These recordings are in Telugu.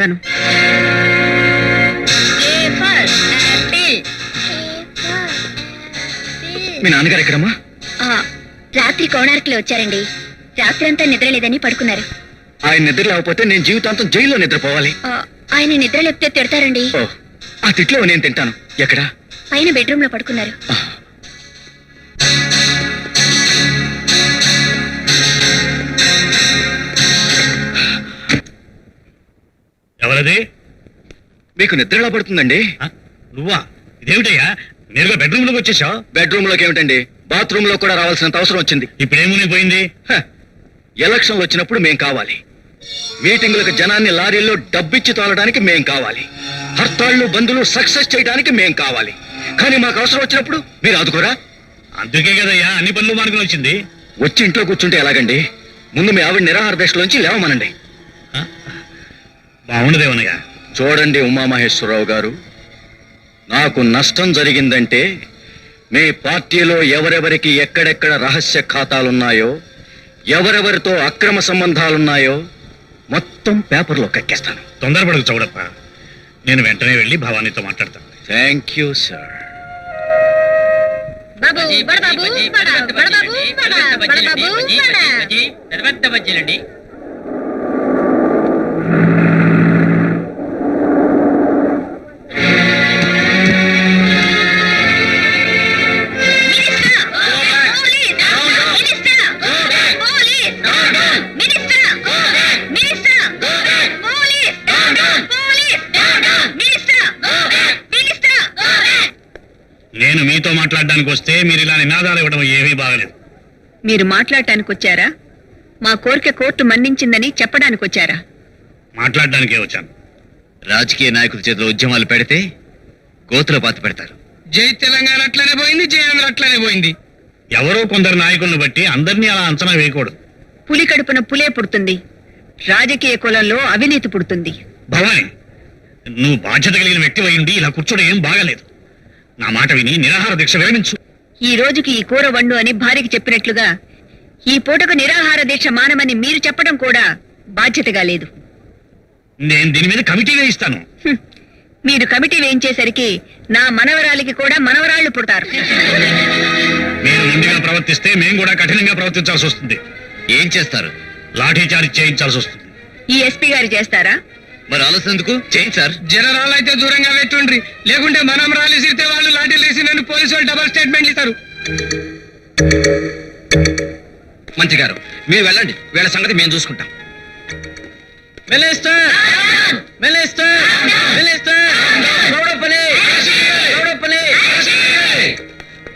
చదివాను. మీ నాన్నగారు ఎక్కడమ్మా? రాత్రి కోణార్కులో వచ్చారండి. రాత్రి అంతా నిద్ర లేదని పడుకున్నారు. ఆయన నిద్ర లేకపోతే నేను జీవితాంతం జైల్లో నిద్రపోవాలి. ఆయన నిద్ర లేపితే తిడతారండి. ఆ తిట్లో నేను తింటాను. ఎక్కడా? పైన బెడ్రూమ్ లో పడుకున్నారు. ఎవరది? మీకు నిద్ర ఎలా పడుతుందండి? నువ్వా? ఇదేమిటయ్యా నేరుగా బెడ్రూమ్ లోకి వచ్చేసావు? బెడ్రూమ్ లోకి ఏమిటండి, బాత్రూమ్ లో కూడా రావాల్సినంత అవసరం వచ్చింది. ఇప్పుడేమునిపోయింది? ఎలక్షన్లు వచ్చినప్పుడు మేం కావాలి, మీటింగులకు జనాన్ని లారీల్లో డబ్బిచ్చి తోలడానికి మేం కావాలి, హర్తాళ్లు బంధులు సక్సెస్ చేయడానికి మేం కావాలి. కానీ మాకు అవసరం వచ్చినప్పుడు మీరు ఆదుకోరా? అందుకే కదయ్యా అన్ని పనులు మానుకుని వచ్చింది. వచ్చి ఇంట్లో కూర్చుంటే ఎలాగండి? ముందు మీ ఆవిడ నిరాహార దశలోంచి లేవమనండి. బాగుండదేవనయ్యా. చూడండి ఉమామహేశ్వరరావు గారు, నాకు నష్టం జరిగిందంటే మీ పార్టీలో ఎవరెవరికి ఎక్కడెక్కడ రహస్య ఖాతాలున్నాయో, ఎవరెవరితో అక్రమ సంబంధాలున్నాయో మొత్తం పేపర్లో కక్కేస్తాను. తొందరపడకు చౌడప్ప, నేను వెంటనే వెళ్ళి భవానీతో మాట్లాడతాను. Thank you sir. నేను మీతో మాట్లాడడానికి వస్తే మీరు ఇలా నినాదాలు ఇవ్వడం ఏమీ బాగలేదు. మీరు మాట్లాడటానికి వచ్చారా, మా కోరిక కోర్టు మన్నించిందని చెప్పడానికి వచ్చారా? మాట్లాడడానికే వచ్చాను. రాజకీయ నాయకుల చేతిలో ఉద్యమాలు పెడితే గోతుల పాతి పెడతారు. జై తెలంగాణ అట్లనే పోయింది, జై ఆంధ్ర అట్లనే పోయింది. ఎవరో కొందరు నాయకులను బట్టి అందరినీ అలా అంచనా వేయకూడదు. పులి కడుపున పులే పుడుతుంది, రాజకీయ కులంలో అవినీతి పుడుతుంది. భవాని, నువ్వు బాధ్యత కలిగిన వ్యక్తి అయి ఉండి ఇలా కూర్చోడం ఏం బాగలేదు. నా మాట విని నిరాహార దీక్ష విరమించు. ఈ రోజుకి ఈ కూర వండు అని భార్యకి చెప్పినట్లుగా ఈ పూటకు నిరాహార దీక్ష మానమని మీరు చెప్పడం కూడా బాధ్యతగా లేదు. నేను దీని మీద కమిటీ వేయిస్తాను. మీరు కమిటీ వేయించేసరికి నా మనవరాలికి కూడా మనవరాళ్లు పుడతారు. మీరు ముందుగా ప్రవర్తిస్తే మేము కూడా కఠినంగా ప్రవర్తించాల్సి వస్తుంది. ఏం చేస్తారు? లాఠీ చార్జ్ చేయించాల్సి వస్తుంది. ఈ ఎస్పీ గారు చేస్తారా? మరి ఆలోచన ఎందుకు? చేయండి సార్. జనరాలు అయితే దూరంగా పెట్టుండ్రి, లేకుంటే మనం రాలి సిరితే వాళ్ళు లాఠీలు వేసి నన్ను పోలీసు వాళ్ళు డబల్ స్టేట్మెంట్ ఇస్తారు. మంత్రి గారు మీరు వెళ్ళండి, వీళ్ళ సంగతి మేము చూసుకుంటాం.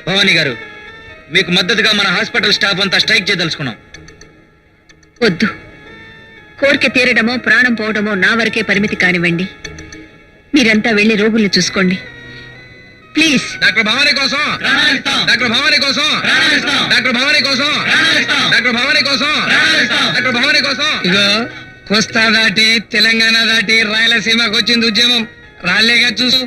భవానీ గారు, మీకు మద్దతుగా మన హాస్పిటల్ స్టాఫ్ అంతా స్ట్రైక్ చేయదలుచుకున్నాం. వద్దు, కోరిక తీరడమో ప్రాణం పోవడమో నా వరకే పరిమితి కానివ్వండి. మీరంతా వెళ్లి రోగుల్ని చూసుకోండి ప్లీజ్. డాక్టర్ భవానీ కోసం, డాక్టర్ భవానీ కోసం, డాక్టర్ భవానీ కోసం, డాక్టర్ భవానీ కోసం, డాక్టర్ భవానీ కోసం. ఇగో కోస్తా దాటి తెలంగాణ దాటి రాయలసీమకు వచ్చింది ఉద్యమం. రాలేగా చూసు.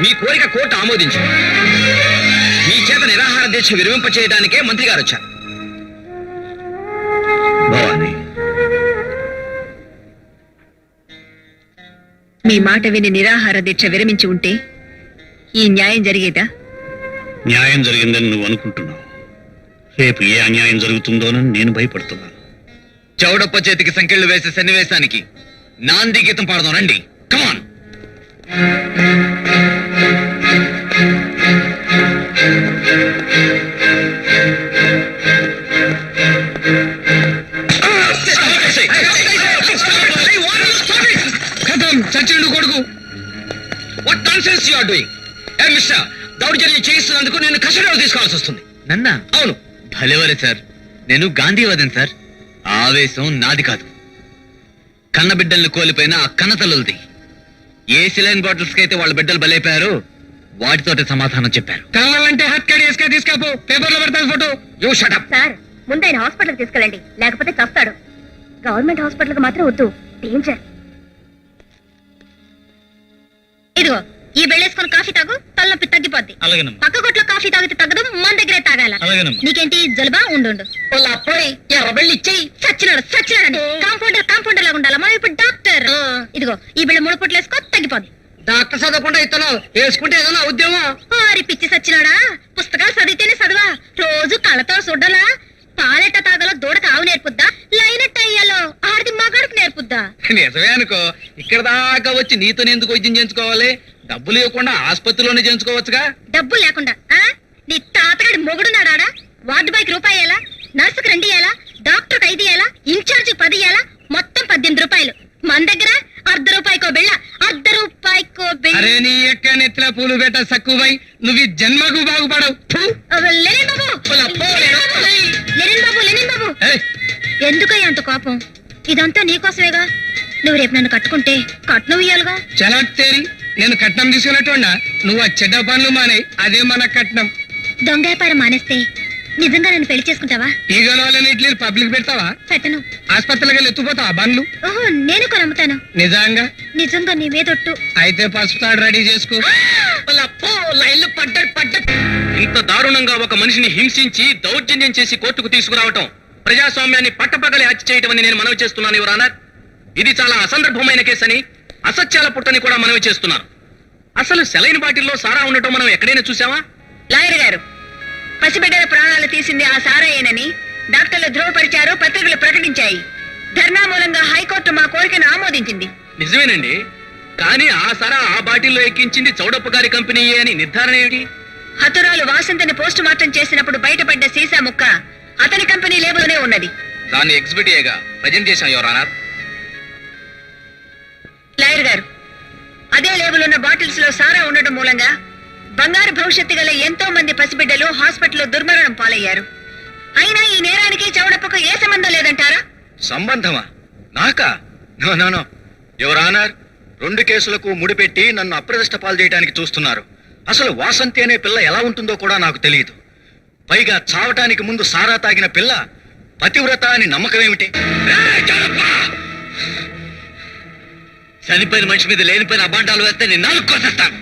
మీ కోరిక కోర్టు ఆమోదించు. మీ చేత నిరాహార దీక్ష విరమింప చేయడానికే మంత్రి గారు వచ్చారు. భవానీ, మీ మాట విని నిరాహార దీక్ష విరమించి ఉంటే ఈ న్యాయం జరిగేదా? న్యాయం జరిగిందని నువ్వు అనుకుంటున్నావు. రేపు ఏ అన్యాయం జరుగుతుందోనని నేను భయపడుతున్నాను. చౌడప్ప చేతికి సంకెళ్లు వేసే సన్నివేశానికి నాంది గీతం పాడదాం రండి. కమాన్. చచ్చిండు కొడుకు. What nonsense you are doing? ఏ మిస్టర్, దౌర్జన్యం చేయిస్తున్నందుకు నేను కస్టడీలో తీసుకోవాల్సి వస్తుంది. నన్నా? అవును. భలేవరే సార్, నేను గాంధీవాదం సార్. ఆవేశం నాది కాదు. కన్న బిడ్డల్ని కోల్పోయిన ఆ కన్న తల్లులది. ఏ సిలైన్ బాటిల్స్ కి అయితే వాళ్ళ బిడ్డలు బలైపోయారు వాటితోటి సమాధానం చెప్పారు. కావాలంటే హత్ కడి వేసుక తీసుకపో, పేపర్లో పెడతాను photo. You shut up. Sir ముందు ఆయన హాస్పిటల్కి తీసుకెళ్ళండి, లేకపోతే చస్తాడు. గవర్నమెంట్ హాస్పిటల్కి మాత్రం వద్దు, డేంజర్. ఇదిగో ఈ బెళ్ళేసుకొని కాఫీ తాగు, తలనొప్పి తగ్గిపోద్ది. అలాగేనమ్మా. పక్క కొట్లో కాఫీ తాగితే తగ్గదు, మన దగ్గరే తాగాల. అలాగేనమ్మా. నీకేంటి జలుబా? ఉండు. ఎర్రబెళ్ళి ఇచ్చేయి. సచ్చినాడు కాంపౌండర్ లాగా ఉండాలా? మనం ఇప్పుడు డాక్టర్. ఇదిగో ఈ బిళ్ళ 3 పొట్లు వేసుకో, తగ్గిపోద్ది. డాక్టర్ చదవకుండా ఇతను వేసుకుంటే ఏదైనా ఉద్యోగం. ఓరి పిచ్చి సచ్చినాడా, పుస్తకాలు చదివితేనే చదవా? రోజు కళ్ళతో చూడాలా? పాలెట్ట తాగలో దూడకు ఆవు నేర్పుద్దా, లైనట్ట అయ్యాలో ఆడిది మగాడికి నేర్పుద్దా? నిజమే అనుకో, ఇక్కడ దాకా వచ్చి నీతో ఎందుకు వైద్యం చేయించుకోవాలి? డబ్బులు ఇవ్వకుండా ఆసుపత్రిలోనే చేయించుకోవచ్చుగా. డబ్బులు లేకుండా నీ తాతగాడి మొగుడున్నాడా? వార్డు బాయ్కి రూపాయి ఇయ్యాలా, నర్సుకు 2 ఇయ్యాలా, డాక్టర్కి 5 ఇయ్యాలా, ఇన్ఛార్జికి 10 ఇయ్యాలా, మొత్తం 18 రూపాయలు. మన దగ్గర ₹1/2 బిళ్ళ, ₹1/2 అరే నీ ఎక్క నెత్తిన పూలు పెట్ట సక్కువై నువ్వు ఈ జన్మకు బాగుపడవు. ఫు! లెనిన్ బాబు ఏయ్, ఎందుకయ్యా అంత కోపం? ఇదంతా నీకోసమేగా. నువ్వు రేపు నన్ను కట్టుకుంటే కట్నం ఇయ్యాలిగా. చలాక్ తేరి నేను కట్నం తీసుకున్నట్టున్నా, నువ్వు ఆ చెడ్డ పనులు మానే, అదే మన కట్నం. దొంగ వ్యాపారం మానేస్తే నిజంగా నన్ను పెళ్లి చేసుకుంటావా? ఈగల వాళ్ళని ఇడ్లీ పబ్లిక్ పెడతావా? పెట్టను. ఆసుపత్రికి వెళ్ళి ఎత్తుపోతావా బండ్లు? ఓహో, నేను కూడా నమ్ముతాను. నిజంగా నీ మీదొట్టు. అయితే పసుపు తాడు రెడీ చేసుకో. లైన్లు పడ్డట్టు. ఇంత దారుణంగా ఒక మనిషిని హింసించి దౌర్జన్యం చేసి కోర్టుకు తీసుకురావటం ప్రజాస్వామ్యాన్ని పట్టపగలి హత్య చేయటం అని నేను మనవి చేస్తున్నాను యువర్ ఆనర్. ఇది చాలా అసందర్భమైన కేసని, అసత్యాల పుట్టని కూడా మనవి చేస్తున్నాను. అసలు సెలైన్ బాటిల్లో సారా ఉండటం మనం ఎక్కడైనా చూసావా? లాయర్ గారు, పసిబిడ్డల ప్రాణాలు తీసింది ఆ సారాయేనని డాక్టర్లు ధృవపరిచారు, పత్రికలు ప్రకటించాయి. ధర్నా మూలంగా హైకోర్టు మా కోరికను ఆమోదించింది. నిజమేనండి, కానీ ఆ సారా ఆ బాటిల్లో ఎక్కించింది చౌడప్ప గారి కంపెనీయే అని నిర్ధారణ ఏమిటి? హతురాలు వాసంతిని పోస్ట్ మార్టం చేసినప్పుడు బయటపడ్డ సీసా ముక్క అతని కంపెనీ లేబుల్లోనే ఉన్నది. దాన్ని ఎగ్జిబిటీగా ప్రజెంట్ చేశాం యువర్ ఆనర్. లాయర్ గారు, అదే లేబుల్ ఉన్న బాటిల్స్ లో సారా ఉండటం మూలంగా బంగారు భవిష్యత్తు గల ఎంతో మంది పసిబిడ్డలు హాస్పిటల్లో దుర్మరణం పాలయ్యారు. అయినా ఈ నేరానికి చౌడప్పకు ఏ సంబంధం లేదంటారా? సంబంధమా? నాకా? No no no your honour, 2 కేసులకు ముడిపెట్టి నన్ను అప్రదిష్ట పాలు చేయడానికి చూస్తున్నారు. అసలు వాసంతి అనే పిల్ల ఎలా ఉంటుందో కూడా నాకు తెలియదు. పైగా చావటానికి ముందు సారా తాగిన పిల్ల పతివ్రత అని నమ్మకం ఏమిటి? చనిపోయిన మనిషి మీద లేనిపోయిన అబాండాలు వేస్తే నేను 4 కోసేస్తాను.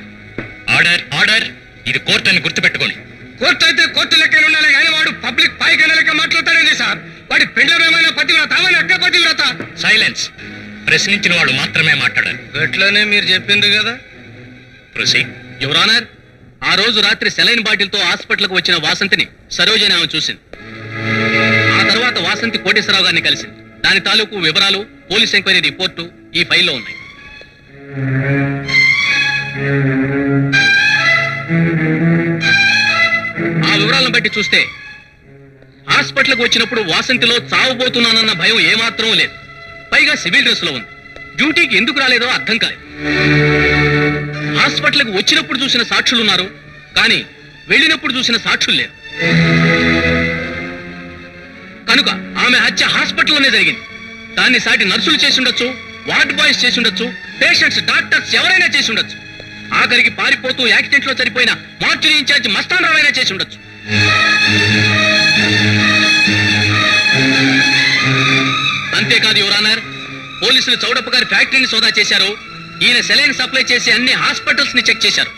ఆర్డర్ ఆర్డర్, ఇది కోర్టు అని గుర్తుపెట్టుకోండి. కోర్టు అయితే కోర్టు లెక్కలు ఉండాలి కానీ వాడు పబ్లిక్ పాయికైన లెక్క మాట్లాడతాడండి సార్. వాడి పెండ్లమేమైనా పతివ్రత, ఆమె అక్క పతివ్రత. సైలెన్స్. ప్రశ్నించిన వాళ్ళు మాత్రమే మాట్లాడాలి. గట్లనే మీరు చెప్పింది కదా. ప్రొసీడ్. యువర్ ఆనర్, ఆ రోజు రాత్రి సెలైన్ బాటిల్తో హాస్పిటల్కు వచ్చిన వాసంతిని సరోజని ఆమె చూసింది. ఆ తర్వాత వాసంతి కోటేశ్వరరావు గారిని కలిసింది. దాని తాలూకు వివరాలు, పోలీస్ ఎంక్వైరీ రిపోర్టు ఈ ఫైల్లో ఉన్నాయి. ఆ వివరాలను బట్టి చూస్తే హాస్పిటల్కి వచ్చినప్పుడు వాసంతిలో చావబోతున్నానన్న భయం ఏమాత్రం లేదు. పైగా సివిల్ డ్రెస్ లో ఉంది. డ్యూటీకి ఎందుకు రాలేదో అర్థం కాలేదు. హాస్పిటల్కి వచ్చినప్పుడు చూసిన సాక్షులున్నారు, కానీ వెళ్ళినప్పుడు చూసిన సాక్షులు లేరు. కనుక ఆమె హత్య హాస్పిటల్లోనే జరిగింది. దాన్ని సాటి నర్సులు చేసి ఉండొచ్చు, వార్డ్ బాయ్స్ చేసి ఉండొచ్చు, పేషెంట్స్, డాక్టర్స్ ఎవరైనా చేసి ఉండొచ్చు. ఆఖరికి పారిపోతూ యాక్సిడెంట్ లో చనిపోయిన మార్చురీ ఇన్ఛార్జ్ మస్తాన్ రావు అయినా చేసి ఉండొచ్చు. అంతేకాదు యువర్ ఆనర్, పోలీసులు చౌడప్ప గారి ఫ్యాక్టరీని సోదా చేశారు. ఈయన సెలైన్ సప్లై చేసి అన్ని హాస్పిటల్స్ ని చెక్ చేశారు.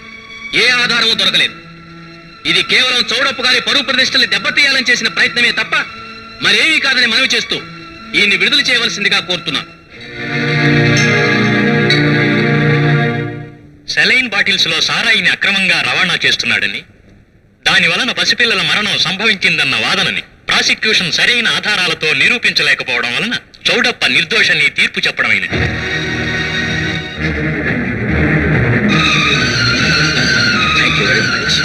ఏ ఆధారమూ దొరకలేదు. ఇది కేవలం చౌడప్ప గారి పరువు ప్రతిష్టల్ని దెబ్బతీయాలని చేసిన ప్రయత్నమే తప్ప మరేమీ కాదని మనవి చేస్తూ ఈయన్ని విడుదల చేయవలసిందిగా కోరుతున్నాను. సెలైన్ బాటిల్స్ లో సారాయిని అక్రమంగా రవాణా చేస్తున్నాడని, దాని వలన పసిపిల్లల మరణం సంభవించిందన్న వాదనని ప్రాసిక్యూషన్ సరైన ఆధారాలతో నిరూపించలేకపోవడం వలన చౌడప్ప నిర్దోషని తీర్పు చెప్పడమైనది. Thank you very much.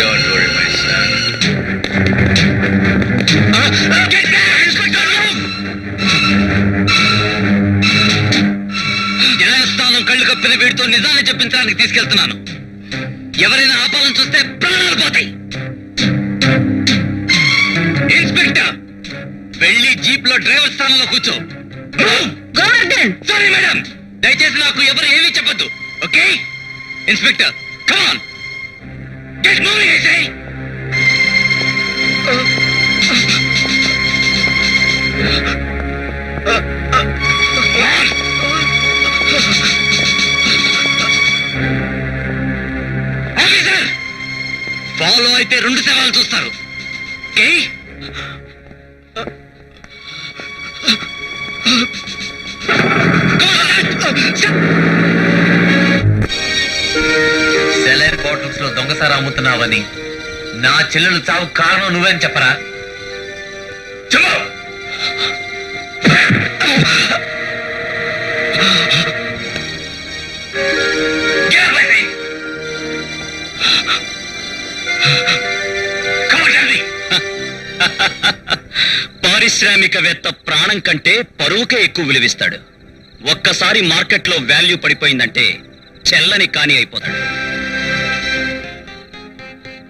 Don't worry, my son. Get back! చెప్పిన వీడితో నిజాన్ని చెప్పించడానికి తీసుకెళ్తున్నాను. ఎవరైనా ఆపాలని చూస్తే ప్రాణాలు పోతాయి. ఇన్స్పెక్టర్, వెళ్ళి జీప్ లో డ్రైవర్ స్థానంలో కూర్చో. గోవర్ధన్, సారీ మేడం, దయచేసి నాకు ఎవరు ఏమీ చెప్పొద్దు. Okay inspector, come on, get moving. I say officer, follow అయితే 2 శవాలు చూస్తారు. ఓకే సెలైన్ బాటిల్స్ లో దొంగసారా అమ్ముతున్నావని నా చెల్లెలు చావు కారణం నువ్వేని చెప్పరా? చెప్పు. Get up, I say. Come on, tell me. పారిశ్రామికవేత్త ప్రాణం కంటే పరువుకే ఎక్కువ విలువిస్తాడు. ఒక్కసారి మార్కెట్లో వాల్యూ పడిపోయిందంటే చెల్లని కాని అయిపోతాడు.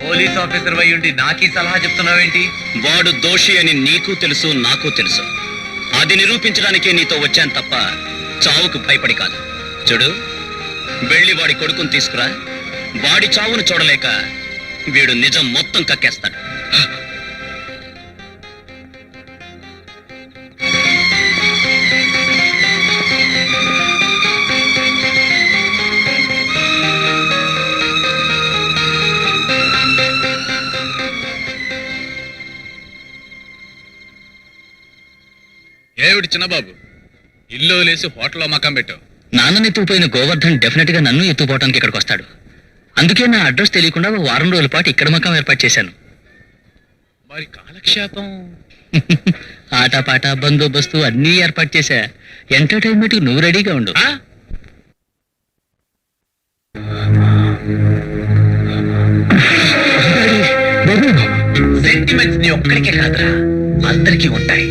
పోలీస్ ఆఫీసర్ అయి ఉండి నాకీ సలహా చెప్తున్నావేంటి? వాడు దోషి అని నీకు తెలుసు, నాకు తెలుసు. అది నిరూపించడానికే నీతో వచ్చాను తప్ప చావుకు భయపడి కాదు. చూడు, వెళ్ళి వాడి కొడుకుని తీసుకురా. వాడి చావును చూడలేక వీడు నిజం మొత్తం కక్కేస్తాడు. ఏమిటి చిన్నబాబు, ఇల్లు వదిలేసి హోటల్లో మకాం పెట్టావు? నాన్నని ఎత్తుకుపోయిన గోవర్ధన్ డెఫినెట్ గా నన్ను ఎత్తుకుపోవడానికి ఇక్కడికి వస్తాడు. అందుకే నా అడ్రస్ తెలియకుండా 1 వారం రోజుల పాటు ఇక్కడ మకాం ఏర్పాటు చేశాను. మరి కాలక్షేపం? ఆటపాట, బందోబస్తు అన్నీ ఏర్పాటు చేశా. ఎంటర్టైన్మెంట్ నువ్వు రెడీగా ఉండు. సెంటిమెంట్స్ నీ ఒక్కడికే కాదురా, అందరికీ ఉంటాయి.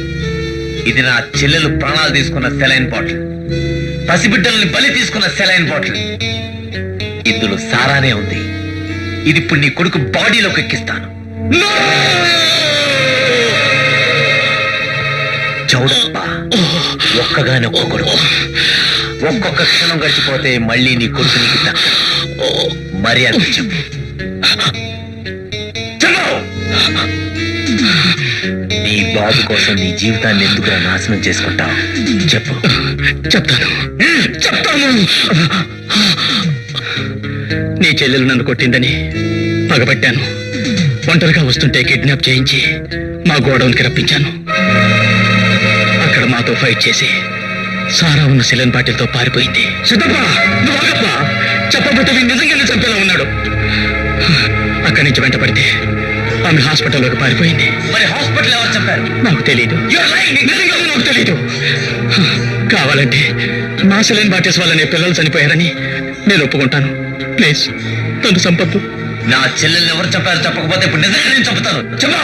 ఇది నా చెల్లెలు ప్రాణాలు తీసుకున్న సెలైన్ బాటిల్, పసిబిడ్డల్ని బలి తీసుకున్న సెలైన్ బాటిల్. ఇందులో సారానే ఉంది. ఇది ఇప్పుడు నీ కొడుకు బాడీలోకి ఎక్కిస్తాను. చౌడప్ప ఒక్కగానే ఒక్క కొడుకు. ఒక్కొక్క క్షణం గడిచిపోతే మళ్ళీ నీ కొడుకు నీకు దక్కడు. మర్యాద చెప్పు. నీ బాబు కోసం నీ జీవితాన్ని ఎందుకురా నాశనం చేసుకుంటావు? చెప్పు. చెప్తాను. నీ చెల్లెలు నన్ను కొట్టిందని పగబట్టాను. ఒంటరిగా వస్తుంటే కిడ్నాప్ చేయించి మా గోడౌన్కి రప్పించాను. అక్కడ మాతో ఫైట్ చేసి సారా ఉన్న సిలన్ బాటిల్తో పారిపోయింది. చెప్పబోతే నిజంగానే చంపేలా ఉన్నాడు. అక్కడి నుంచి వెంటపడితే ఆమె హాస్పిటల్లోకి పారిపోయింది. మరి హాస్పిటల్ ఎవరు చెప్పారు? నాకు తెలియదు. నాకు తెలీదు. కావాలంటే మా సిలైన్ బాటిల్స్ వల్లనే పిల్లలు చనిపోయారని నేను ఒప్పుకుంటాను. ప్లీజ్ నన్ను చంపద్దు. నా చెల్లెల్ని ఎవరు చెప్పారు? చెప్పకపోతే ఇప్పుడు నిజంగా నేను చంపుతాను. చెప్పు.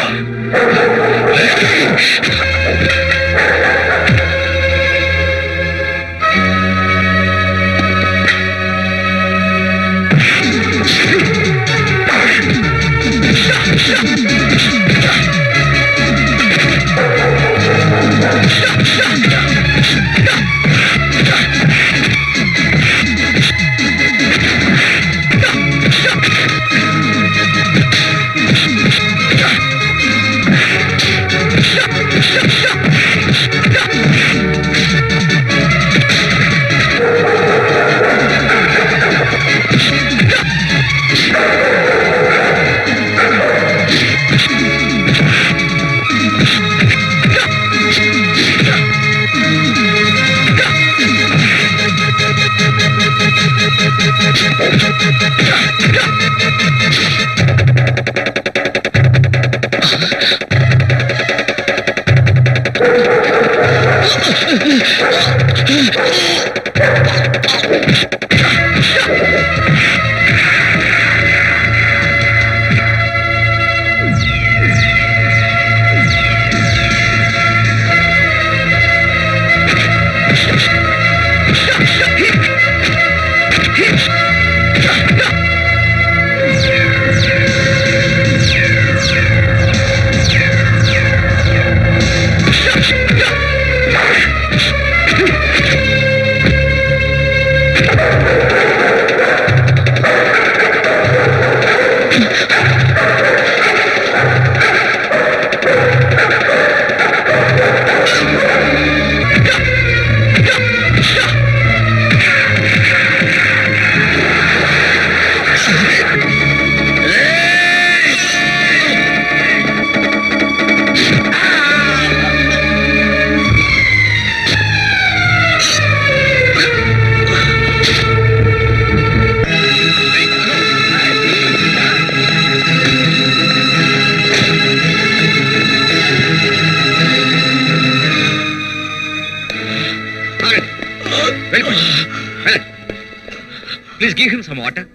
Please give him some water.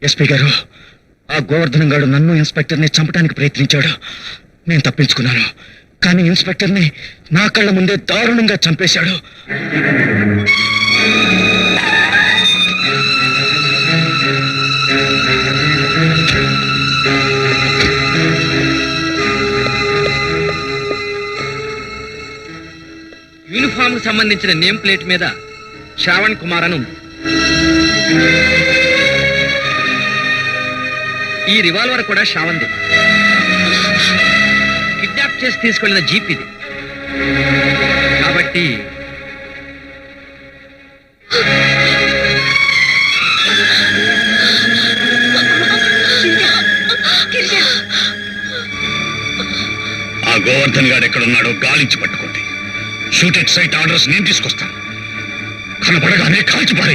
SP గారు, ఆ గోవర్ధనం గారు నన్ను ఇన్స్పెక్టర్ని చంపడానికి ప్రయత్నించాడు. నేను తప్పించుకున్నాను, కానీ ఇన్స్పెక్టర్ని నా కళ్ళ ముందే దారుణంగా చంపేశాడు. యూనిఫామ్ కు సంబంధించిన నేమ్ ప్లేట్ మీద శ్రావణ్ కుమార్ అని ఉంది. ఈ రివాల్వర్ కూడా శ్రావణ్ది. కిడ్నాప్ చేసి తీసుకెళ్లిన జీప్ ఇది. కాబట్టి ఆ గోవర్ధన్ గారు ఎక్కడున్నాడో గాలించి పట్టుకోండి. షూట్ ఎట్ సైట్ ఆర్డర్స్ నేను తీసుకొస్తాను. కనపడగానే కాల్చి పారేయండి.